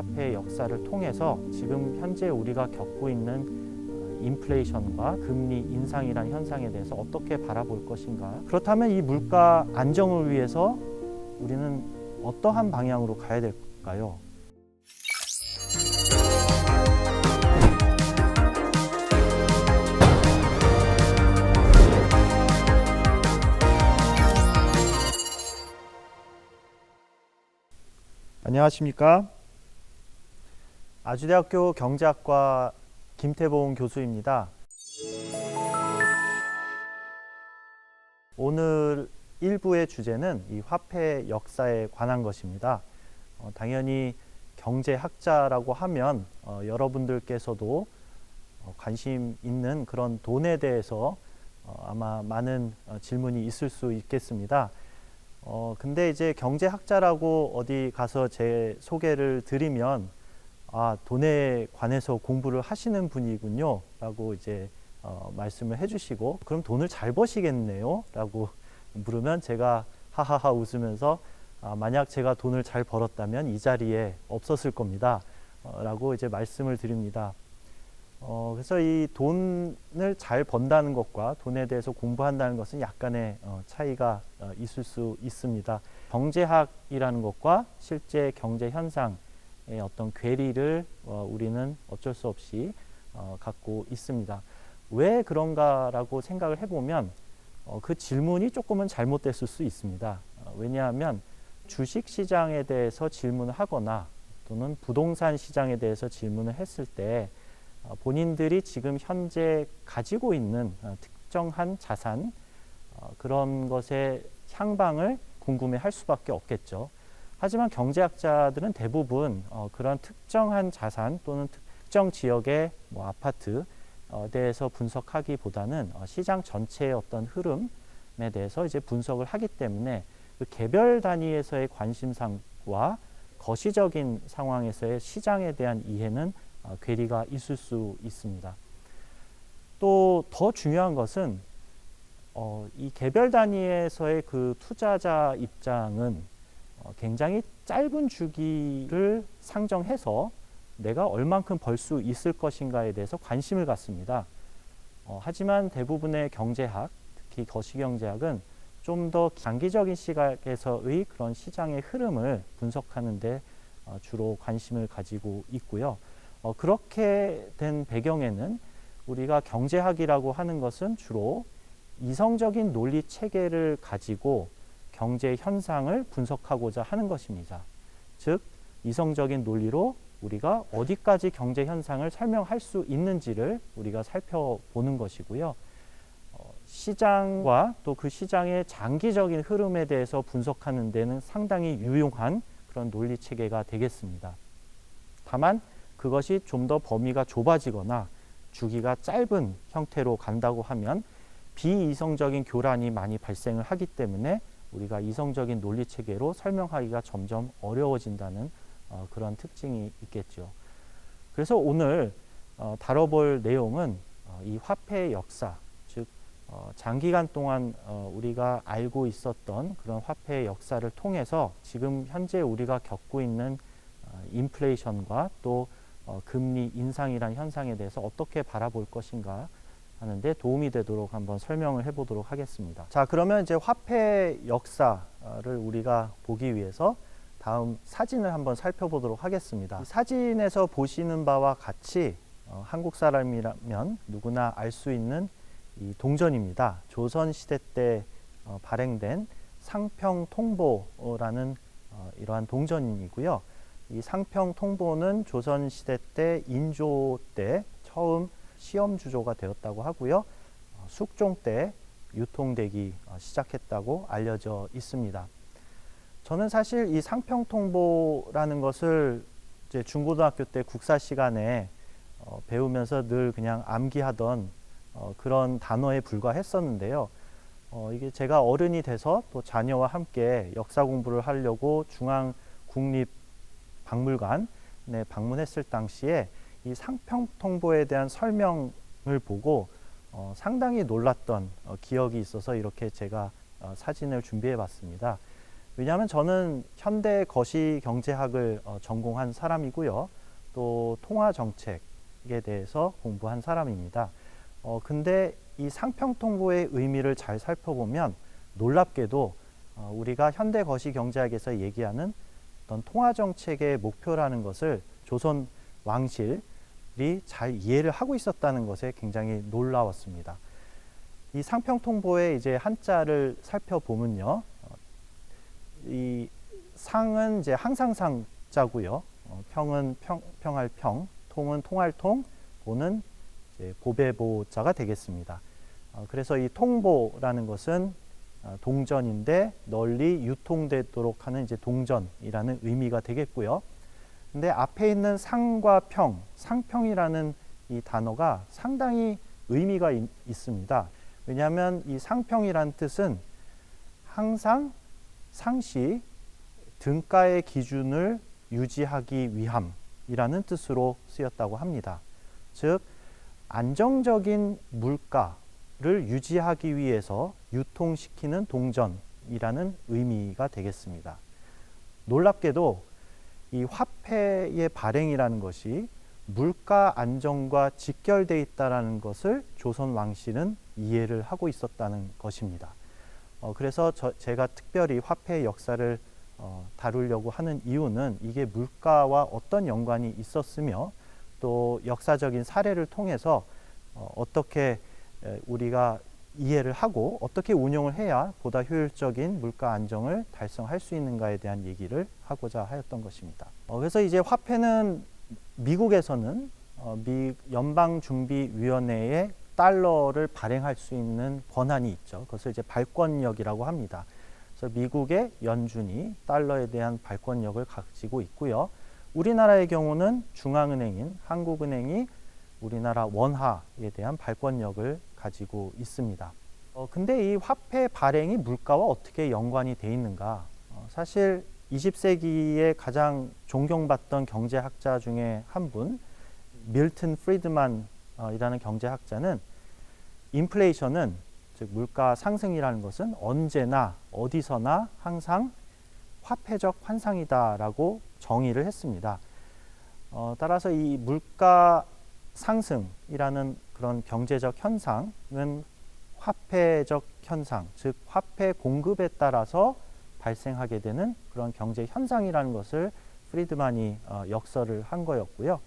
화폐의 역사를 통해서 지금 현재 우리가 겪고 있는 인플레이션과 금리 인상이라는 현상에 대해서 어떻게 바라볼 것인가. 그렇다면 이 물가 안정을 위해서 우리는 어떠한 방향으로 가야 될까요? 안녕하십니까? 아주대학교 경제학과 김태봉 교수입니다. 오늘 1부의 주제는 이 화폐 역사에 관한 것입니다. 당연히 경제학자라고 하면 여러분들께서도 관심 있는 그런 돈에 대해서 아마 많은 질문이 있을 수 있겠습니다. 근데 이제 경제학자라고 어디 가서 제 소개를 드리면 돈에 관해서 공부를 하시는 분이군요 라고 이제 말씀을 해주시고, 그럼 돈을 잘 버시겠네요 라고 물으면 제가 하하하 웃으면서 만약 제가 돈을 잘 벌었다면 이 자리에 없었을 겁니다 라고 이제 말씀을 드립니다. 그래서 이 돈을 잘 번다는 것과 돈에 대해서 공부한다는 것은 약간의 차이가 있을 수 있습니다. 경제학이라는 것과 실제 경제 현상의 어떤 괴리를 우리는 어쩔 수 없이 갖고 있습니다. 왜 그런가라고 생각을 해보면 그 질문이 조금은 잘못됐을 수 있습니다. 왜냐하면 주식 시장에 대해서 질문을 하거나 또는 부동산 시장에 대해서 질문을 했을 때 본인들이 지금 현재 가지고 있는 특정한 자산, 그런 것의 향방을 궁금해할 수밖에 없겠죠. 하지만 경제학자들은 대부분 그런 특정한 자산 또는 특정 지역의 아파트에 대해서 분석하기보다는 시장 전체의 어떤 흐름에 대해서 이제 분석을 하기 때문에 그 개별 단위에서의 관심사와 거시적인 상황에서의 시장에 대한 이해는 괴리가 있을 수 있습니다. 또 더 중요한 것은 이 개별 단위에서의 그 투자자 입장은 굉장히 짧은 주기를 상정해서 내가 얼만큼 벌 수 있을 것인가에 대해서 관심을 갖습니다. 하지만 대부분의 경제학, 특히 거시경제학은 좀 더 장기적인 시각에서의 그런 시장의 흐름을 분석하는 데 주로 관심을 가지고 있고요. 그렇게 된 배경에는 우리가 경제학이라고 하는 것은 주로 이성적인 논리 체계를 가지고 경제 현상을 분석하고자 하는 것입니다. 즉, 이성적인 논리로 우리가 어디까지 경제 현상을 설명할 수 있는지를 우리가 살펴보는 것이고요. 시장과 또 그 시장의 장기적인 흐름에 대해서 분석하는 데는 상당히 유용한 그런 논리 체계가 되겠습니다. 다만 그것이 좀 더 범위가 좁아지거나 주기가 짧은 형태로 간다고 하면 비이성적인 교란이 많이 발생을 하기 때문에 우리가 이성적인 논리 체계로 설명하기가 점점 어려워진다는 그런 특징이 있겠죠. 그래서 오늘 다뤄볼 내용은 이 화폐의 역사, 즉 장기간 동안 우리가 알고 있었던 그런 화폐의 역사를 통해서 지금 현재 우리가 겪고 있는 인플레이션과 또 금리 인상이라는 현상에 대해서 어떻게 바라볼 것인가 하는데 도움이 되도록 한번 설명을 해보도록 하겠습니다. 자, 그러면 이제 화폐 역사를 우리가 보기 위해서 다음 사진을 한번 살펴보도록 하겠습니다. 이 사진에서 보시는 바와 같이 한국 사람이라면 누구나 알 수 있는 이 동전입니다. 조선시대 때 발행된 상평통보라는 이러한 동전이고요. 이 상평통보는 조선시대 때 인조 때 처음 시험 주조가 되었다고 하고요. 숙종 때 유통되기 시작했다고 알려져 있습니다. 저는 사실 이 상평통보라는 것을 이제 중고등학교 때 국사 시간에 배우면서 늘 그냥 암기하던 그런 단어에 불과했었는데요. 이게 제가 어른이 돼서 또 자녀와 함께 역사 공부를 하려고 중앙국립박물관에 방문했을 당시에 이 상평통보에 대한 설명을 보고 상당히 놀랐던 기억이 있어서 이렇게 제가 사진을 준비해 봤습니다. 왜냐하면 저는 현대 거시 경제학을 전공한 사람이고요. 또 통화 정책에 대해서 공부한 사람입니다. 근데 이 상평통보의 의미를 잘 살펴보면 놀랍게도 우리가 현대 거시 경제학에서 얘기하는 어떤 통화 정책의 목표라는 것을 조선 왕실이 잘 이해를 하고 있었다는 것에 굉장히 놀라웠습니다. 이 상평통보의 이제 한자를 살펴보면요, 이 상은 이제 항상상자고요, 평은 평할 평, 통은 통할 통, 보는 이제 보배보자가 되겠습니다. 그래서 이 통보라는 것은 동전인데 널리 유통되도록 하는 이제 동전이라는 의미가 되겠고요. 근데 앞에 있는 상과 평, 상평이라는 이 단어가 상당히 의미가 있습니다. 왜냐하면 이 상평이란 뜻은 항상 상시 등가의 기준을 유지하기 위함이라는 뜻으로 쓰였다고 합니다. 즉 안정적인 물가를 유지하기 위해서 유통시키는 동전이라는 의미가 되겠습니다. 놀랍게도 이 화폐의 발행이라는 것이 물가 안정과 직결되어 있다는 것을 조선 왕실은 이해를 하고 있었다는 것입니다. 그래서 제가 특별히 화폐의 역사를 다루려고 하는 이유는 이게 물가와 어떤 연관이 있었으며 또 역사적인 사례를 통해서 어떻게 우리가 이해를 하고 어떻게 운용을 해야 보다 효율적인 물가 안정을 달성할 수 있는가에 대한 얘기를 하고자 하였던 것입니다. 그래서 이제 화폐는 미국에서는 미 연방준비위원회에 달러를 발행할 수 있는 권한이 있죠. 그것을 이제 발권력이라고 합니다. 그래서 미국의 연준이 달러에 대한 발권력을 가지고 있고요. 우리나라의 경우는 중앙은행인 한국은행이 우리나라 원화에 대한 발권력을 가지고 있습니다. 근데 이 화폐 발행이 물가와 어떻게 연관이 돼 있는가? 사실 20세기에 가장 존경받던 경제학자 중에 한 분, 밀튼 프리드만이라는 경제학자는 인플레이션은, 즉 물가 상승이라는 것은 언제나 어디서나 항상 화폐적 환상이다라고 정의를 했습니다. 따라서 이 물가 상승이라는 그런 경제적 현상은 화폐적 현상, 즉 화폐 공급에 따라서 발생하게 되는 그런 경제 현상이라는 것을 프리드만이 역설을 한 거였고요.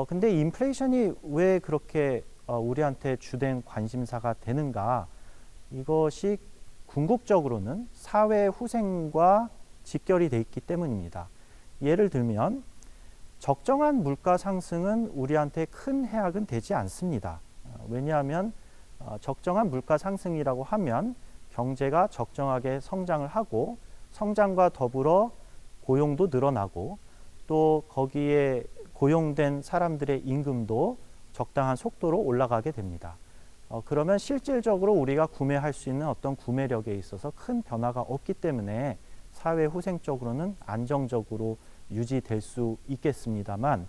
근데 인플레이션이 왜 그렇게 우리한테 주된 관심사가 되는가? 이것이 궁극적으로는 사회 후생과 직결이 돼 있기 때문입니다. 예를 들면 적정한 물가 상승은 우리한테 큰 해악은 되지 않습니다. 왜냐하면 적정한 물가 상승이라고 하면 경제가 적정하게 성장을 하고 성장과 더불어 고용도 늘어나고 또 거기에 고용된 사람들의 임금도 적당한 속도로 올라가게 됩니다. 그러면 실질적으로 우리가 구매할 수 있는 어떤 구매력에 있어서 큰 변화가 없기 때문에 사회 후생적으로는 안정적으로 유지될 수 있겠습니다만,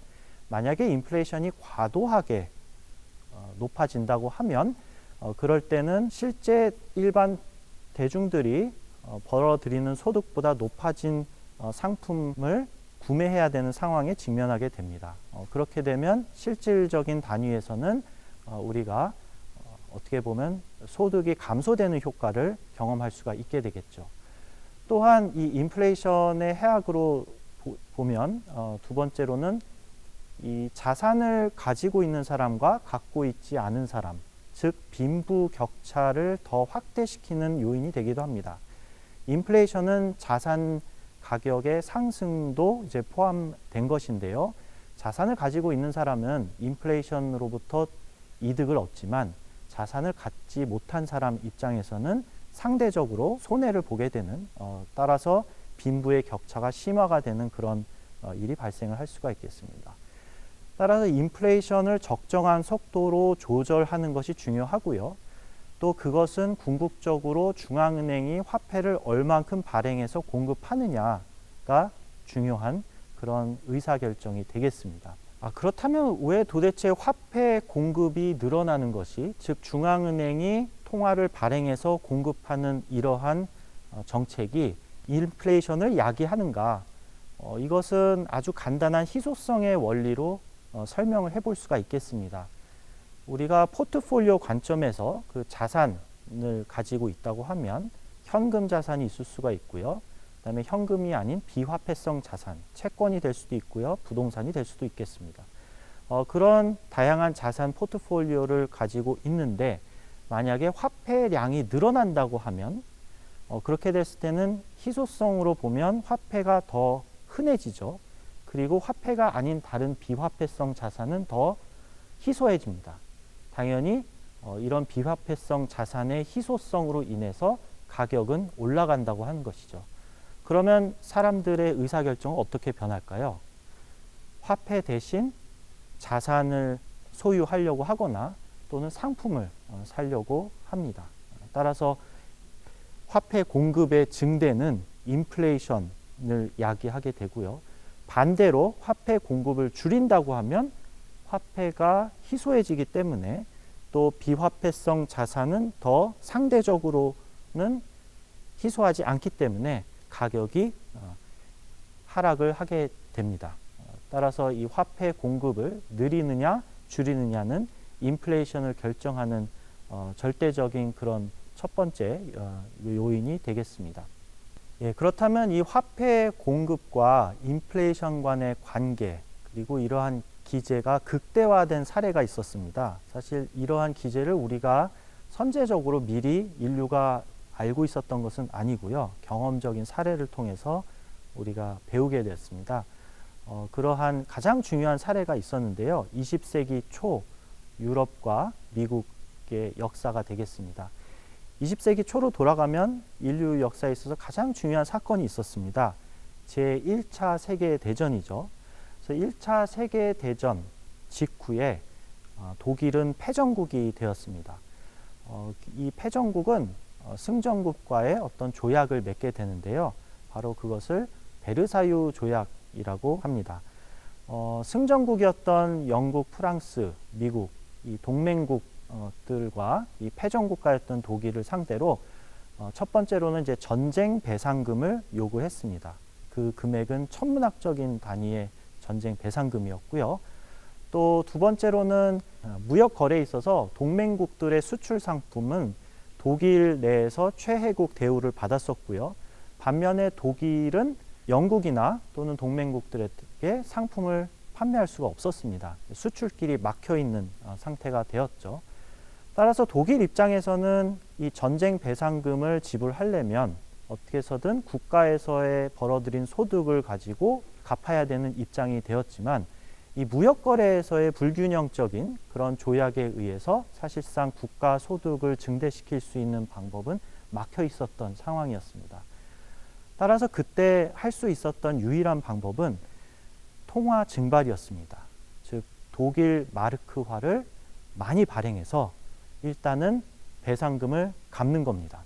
만약에 인플레이션이 과도하게 높아진다고 하면 그럴 때는 실제 일반 대중들이 벌어들이는 소득보다 높아진 상품을 구매해야 되는 상황에 직면하게 됩니다. 그렇게 되면 실질적인 단위에서는 우리가 어떻게 보면 소득이 감소되는 효과를 경험할 수가 있게 되겠죠. 또한 이 인플레이션의 해악으로 보면 두 번째로는 이 자산을 가지고 있는 사람과 갖고 있지 않은 사람, 즉 빈부 격차를 더 확대시키는 요인이 되기도 합니다. 인플레이션은 자산 가격의 상승도 이제 포함된 것인데요. 자산을 가지고 있는 사람은 인플레이션으로부터 이득을 얻지만 자산을 갖지 못한 사람 입장에서는 상대적으로 손해를 보게 되는, 따라서 빈부의 격차가 심화가 되는 그런 일이 발생을 할 수가 있겠습니다. 따라서 인플레이션을 적정한 속도로 조절하는 것이 중요하고요. 또 그것은 궁극적으로 중앙은행이 화폐를 얼만큼 발행해서 공급하느냐가 중요한 그런 의사결정이 되겠습니다. 그렇다면 왜 도대체 화폐 공급이 늘어나는 것이, 즉 중앙은행이 통화를 발행해서 공급하는 이러한 정책이 인플레이션을 야기하는가? 이것은 아주 간단한 희소성의 원리로 설명을 해볼 수가 있겠습니다. 우리가 포트폴리오 관점에서 그 자산을 가지고 있다고 하면 현금 자산이 있을 수가 있고요. 그다음에 현금이 아닌 비화폐성 자산, 채권이 될 수도 있고요. 부동산이 될 수도 있겠습니다. 그런 다양한 자산 포트폴리오를 가지고 있는데 만약에 화폐량이 늘어난다고 하면 그렇게 됐을 때는 희소성으로 보면 화폐가 더 흔해지죠. 그리고 화폐가 아닌 다른 비화폐성 자산은 더 희소해집니다. 당연히 이런 비화폐성 자산의 희소성으로 인해서 가격은 올라간다고 하는 것이죠. 그러면 사람들의 의사결정은 어떻게 변할까요? 화폐 대신 자산을 소유하려고 하거나 또는 상품을 사려고 합니다. 따라서 화폐 공급의 증대는 인플레이션을 야기하게 되고요. 반대로 화폐 공급을 줄인다고 하면 화폐가 희소해지기 때문에 또 비화폐성 자산은 더 상대적으로는 희소하지 않기 때문에 가격이 하락을 하게 됩니다. 따라서 이 화폐 공급을 늘리느냐 줄이느냐는 인플레이션을 결정하는 절대적인 그런 첫 번째 요인이 되겠습니다. 예, 그렇다면 이 화폐 공급과 인플레이션 간의 관계 그리고 이러한 기제가 극대화된 사례가 있었습니다. 사실 이러한 기제를 우리가 선제적으로 미리 인류가 알고 있었던 것은 아니고요. 경험적인 사례를 통해서 우리가 배우게 됐습니다. 그러한 가장 중요한 사례가 있었는데요. 20세기 초 유럽과 미국의 역사가 되겠습니다. 20세기 초로 돌아가면 인류 역사에 있어서 가장 중요한 사건이 있었습니다. 제1차 세계대전이죠. 그래서 1차 세계대전 직후에 독일은 패전국이 되었습니다. 이 패전국은 승전국과의 어떤 조약을 맺게 되는데요. 바로 그것을 베르사유 조약이라고 합니다. 승전국이었던 영국, 프랑스, 미국, 이 동맹국들과 이 패전국가였던 독일을 상대로 첫 번째로는 이제 전쟁 배상금을 요구했습니다. 그 금액은 천문학적인 단위의 전쟁 배상금이었고요. 또 두 번째로는 무역 거래에 있어서 동맹국들의 수출 상품은 독일 내에서 최혜국 대우를 받았었고요. 반면에 독일은 영국이나 또는 동맹국들에게 상품을 판매할 수가 없었습니다. 수출길이 막혀 있는 상태가 되었죠. 따라서 독일 입장에서는 이 전쟁 배상금을 지불하려면 어떻게 해서든 국가에서의 벌어들인 소득을 가지고 갚아야 되는 입장이 되었지만 이 무역거래에서의 불균형적인 그런 조약에 의해서 사실상 국가 소득을 증대시킬 수 있는 방법은 막혀 있었던 상황이었습니다. 따라서 그때 할 수 있었던 유일한 방법은 통화 증발이었습니다. 즉 독일 마르크화를 많이 발행해서 일단은 배상금을 갚는 겁니다.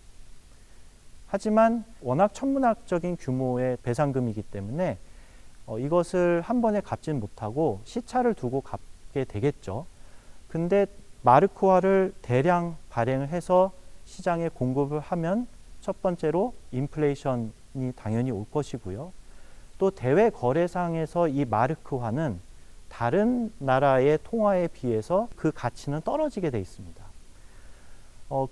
하지만 워낙 천문학적인 규모의 배상금이기 때문에 이것을 한 번에 갚지는 못하고 시차를 두고 갚게 되겠죠. 근데 마르크화를 대량 발행을 해서 시장에 공급을 하면 첫 번째로 인플레이션이 당연히 올 것이고요. 또 대외 거래상에서 이 마르크화는 다른 나라의 통화에 비해서 그 가치는 떨어지게 돼 있습니다.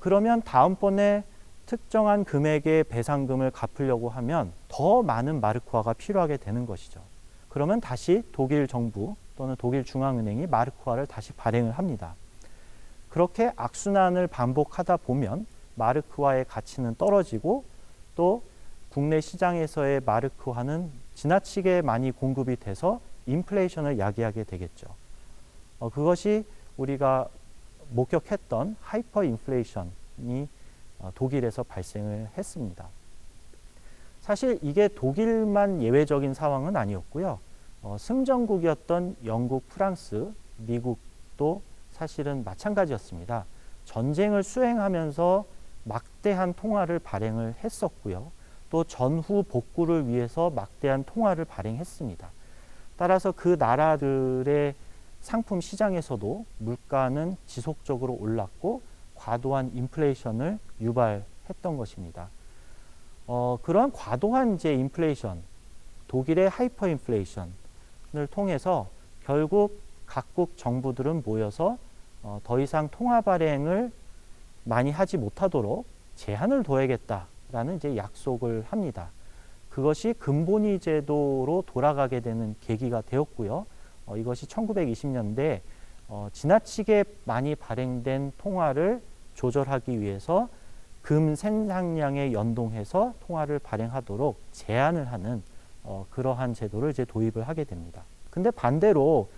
그러면 다음번에 특정한 금액의 배상금을 갚으려고 하면 더 많은 마르크화가 필요하게 되는 것이죠. 그러면 다시 독일 정부 또는 독일 중앙은행이 마르크화를 다시 발행을 합니다. 그렇게 악순환을 반복하다 보면 마르크화의 가치는 떨어지고 또 국내 시장에서의 마르크화는 지나치게 많이 공급이 돼서 인플레이션을 야기하게 되겠죠. 그것이 우리가 목격했던 하이퍼 인플레이션이 독일에서 발생을 했습니다. 사실 이게 독일만 예외적인 상황은 아니었고요. 승전국이었던 영국, 프랑스, 미국도 사실은 마찬가지였습니다. 전쟁을 수행하면서 막대한 통화를 발행을 했었고요. 또 전후 복구를 위해서 막대한 통화를 발행했습니다. 따라서 그 나라들의 상품 시장에서도 물가는 지속적으로 올랐고 과도한 인플레이션을 유발했던 것입니다. 그러한 과도한 이제 인플레이션, 독일의 하이퍼 인플레이션을 통해서 결국 각국 정부들은 모여서 더 이상 통화 발행을 많이 하지 못하도록 제한을 둬야겠다라는 이제 약속을 합니다. 그것이 금본위 제도로 돌아가게 되는 계기가 되었고요. 이것이 1920년대 지나치게 많이 발행된 통화를 조절하기 위해서 금 생산량에 연동해서 통화를 발행하도록 제한을 하는 그러한 제도를 이제 도입을 하게 됩니다. 근데 반대로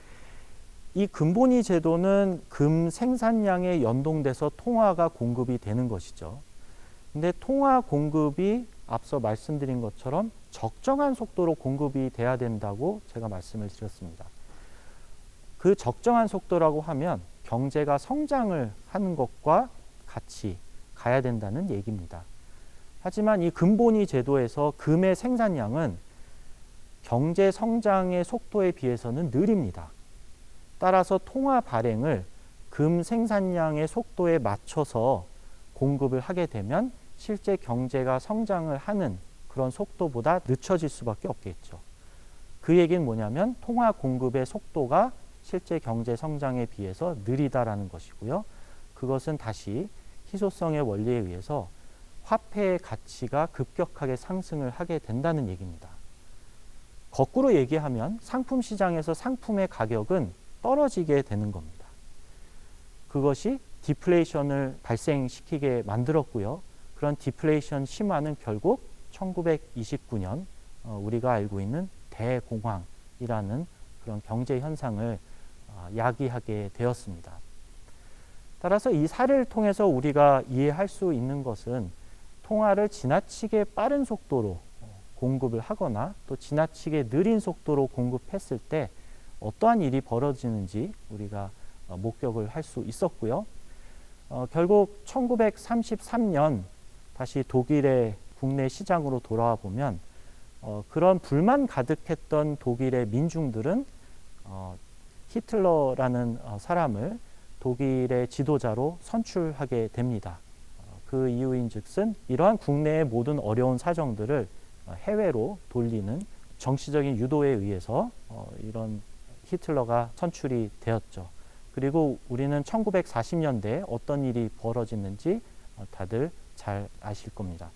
이 금본위 제도는 금 생산량에 연동돼서 통화가 공급이 되는 것이죠. 근데 통화 공급이 앞서 말씀드린 것처럼 적정한 속도로 공급이 돼야 된다고 제가 말씀을 드렸습니다. 그 적정한 속도라고 하면 경제가 성장을 하는 것과 같이 가야 된다는 얘기입니다. 하지만 이 금본위 제도에서 금의 생산량은 경제 성장의 속도에 비해서는 느립니다. 따라서 통화 발행을 금 생산량의 속도에 맞춰서 공급을 하게 되면 실제 경제가 성장을 하는 그런 속도보다 늦춰질 수밖에 없겠죠. 그 얘기는 뭐냐면 통화 공급의 속도가 실제 경제 성장에 비해서 느리다라는 것이고요. 그것은 다시 희소성의 원리에 의해서 화폐의 가치가 급격하게 상승을 하게 된다는 얘기입니다. 거꾸로 얘기하면 상품 시장에서 상품의 가격은 떨어지게 되는 겁니다. 그것이 디플레이션을 발생시키게 만들었고요. 그런 디플레이션 심화는 결국 1929년 우리가 알고 있는 대공황이라는 그런 경제 현상을 야기하게 되었습니다. 따라서 이 사례를 통해서 우리가 이해할 수 있는 것은 통화를 지나치게 빠른 속도로 공급을 하거나 또 지나치게 느린 속도로 공급했을 때 어떠한 일이 벌어지는지 우리가 목격을 할 수 있었고요. 결국 1933년 다시 독일의 국내 시장으로 돌아와 보면 그런 불만 가득했던 독일의 민중들은 히틀러라는 사람을 독일의 지도자로 선출하게 됩니다. 그 이유인즉슨 이러한 국내의 모든 어려운 사정들을 해외로 돌리는 정치적인 유도에 의해서 이런 히틀러가 선출이 되었죠. 그리고 우리는 1940년대에 어떤 일이 벌어졌는지 다들 잘 아실 겁니다.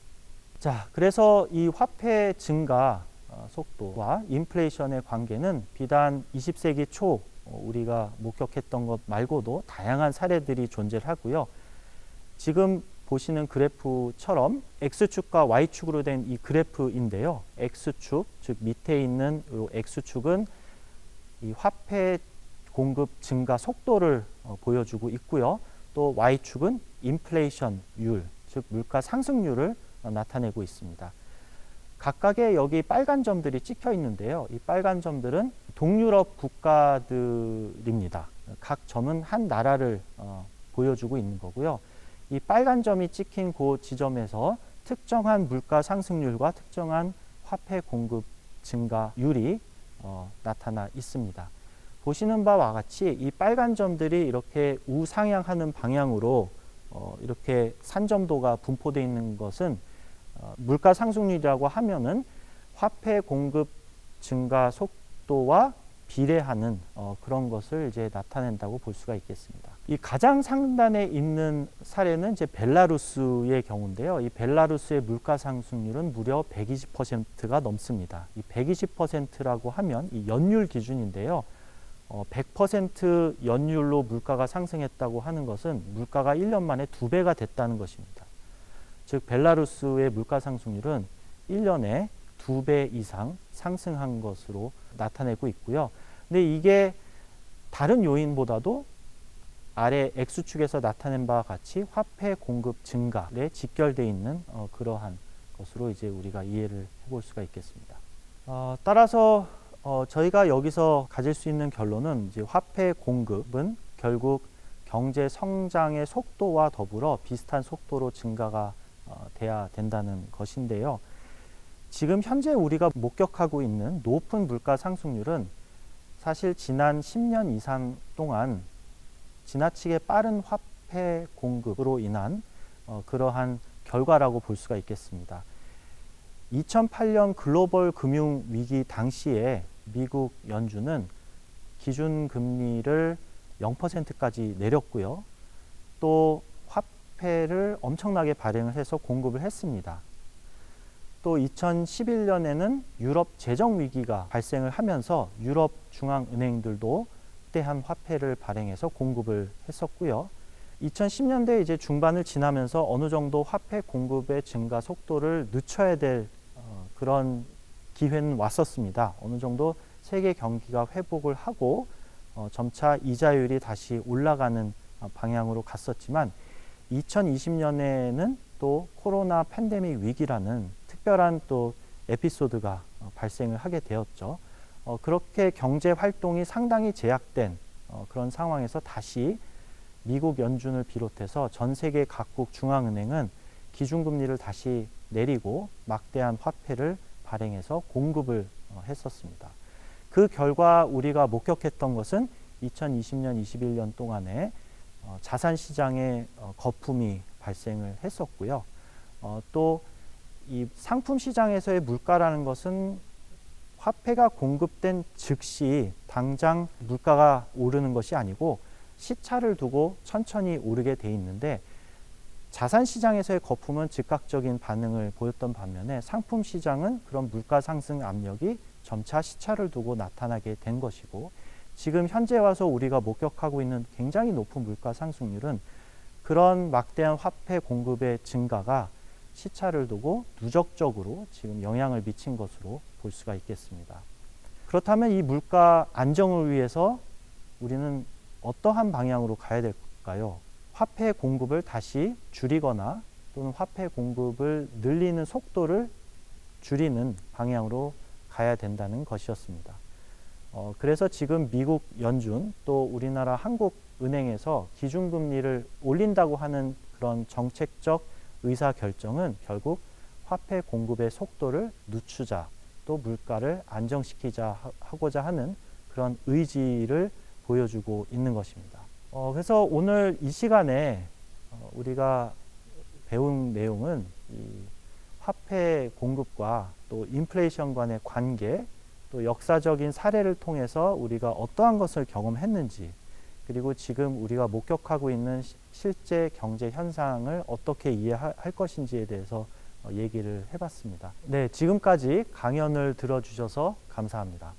자, 그래서 이 화폐 증가 속도와 인플레이션의 관계는 비단 20세기 초 우리가 목격했던 것 말고도 다양한 사례들이 존재하고요. 지금 보시는 그래프처럼 X축과 Y축으로 된 이 그래프인데요. X축, 즉 밑에 있는 이 X축은 이 화폐 공급 증가 속도를 보여주고 있고요. 또 Y축은 인플레이션율, 즉 물가 상승률을 나타내고 있습니다. 각각의 여기 빨간 점들이 찍혀 있는데요. 이 빨간 점들은 동유럽 국가들입니다. 각 점은 한 나라를 보여주고 있는 거고요. 이 빨간 점이 찍힌 그 지점에서 특정한 물가 상승률과 특정한 화폐 공급 증가율이 나타나 있습니다. 보시는 바와 같이 이 빨간 점들이 이렇게 우상향하는 방향으로 이렇게 산점도가 분포되어 있는 것은 물가 상승률이라고 하면은 화폐 공급 증가 속도와 비례하는 그런 것을 이제 나타낸다고 볼 수가 있겠습니다. 이 가장 상단에 있는 사례는 이제 벨라루스의 경우인데요. 이 벨라루스의 물가 상승률은 무려 120%가 넘습니다. 이 120%라고 하면 이 연율 기준인데요. 100% 연율로 물가가 상승했다고 하는 것은 물가가 1년 만에 2배가 됐다는 것입니다. 즉 벨라루스의 물가 상승률은 1년에 2배 이상 상승한 것으로 나타내고 있고요. 근데 이게 다른 요인보다도 아래 X축에서 나타낸 바와 같이 화폐 공급 증가에 직결되어 있는 그러한 것으로 이제 우리가 이해를 해볼 수가 있겠습니다. 따라서 저희가 여기서 가질 수 있는 결론은 이제 화폐 공급은 결국 경제 성장의 속도와 더불어 비슷한 속도로 증가가 돼야 된다는 것인데요. 지금 현재 우리가 목격하고 있는 높은 물가 상승률은 사실 지난 10년 이상 동안 지나치게 빠른 화폐 공급으로 인한 그러한 결과라고 볼 수가 있겠습니다. 2008년 글로벌 금융 위기 당시에 미국 연준은 기준 금리를 0%까지 내렸고요. 또 화폐를 엄청나게 발행을 해서 공급을 했습니다. 또 2011년에는 유럽 재정 위기가 발생을 하면서 유럽 중앙은행들도 막대한 화폐를 발행해서 공급을 했었고요. 2010년대 이제 중반을 지나면서 어느 정도 화폐 공급의 증가 속도를 늦춰야 될 그런 기회는 왔었습니다. 어느 정도 세계 경기가 회복을 하고 점차 이자율이 다시 올라가는 방향으로 갔었지만 2020년에는 또 코로나 팬데믹 위기라는 특별한 또 에피소드가 발생을 하게 되었죠. 그렇게 경제 활동이 상당히 제약된 그런 상황에서 다시 미국 연준을 비롯해서 전 세계 각국 중앙은행은 기준금리를 다시 내리고 막대한 화폐를 발행해서 공급을 했었습니다. 그 결과 우리가 목격했던 것은 2020년, 21년 동안에 자산시장에 거품이 발생을 했었고요. 또 이 상품시장에서의 물가라는 것은 화폐가 공급된 즉시 당장 물가가 오르는 것이 아니고 시차를 두고 천천히 오르게 돼 있는데 자산시장에서의 거품은 즉각적인 반응을 보였던 반면에 상품시장은 그런 물가 상승 압력이 점차 시차를 두고 나타나게 된 것이고 지금 현재 와서 우리가 목격하고 있는 굉장히 높은 물가 상승률은 그런 막대한 화폐 공급의 증가가 시차를 두고 누적적으로 지금 영향을 미친 것으로 볼 수가 있겠습니다. 그렇다면 이 물가 안정을 위해서 우리는 어떠한 방향으로 가야 될까요? 화폐 공급을 다시 줄이거나 또는 화폐 공급을 늘리는 속도를 줄이는 방향으로 가야 된다는 것이었습니다. 그래서 지금 미국 연준 또 우리나라 한국은행에서 기준금리를 올린다고 하는 그런 정책적 의사결정은 결국 화폐 공급의 속도를 늦추자 또 물가를 안정시키자 하고자 하는 그런 의지를 보여주고 있는 것입니다. 그래서 오늘 이 시간에 우리가 배운 내용은 이 화폐 공급과 또 인플레이션 간의 관계 또 역사적인 사례를 통해서 우리가 어떠한 것을 경험했는지 그리고 지금 우리가 목격하고 있는 실제 경제 현상을 어떻게 이해할 것인지에 대해서 얘기를 해봤습니다. 네, 지금까지 강연을 들어주셔서 감사합니다.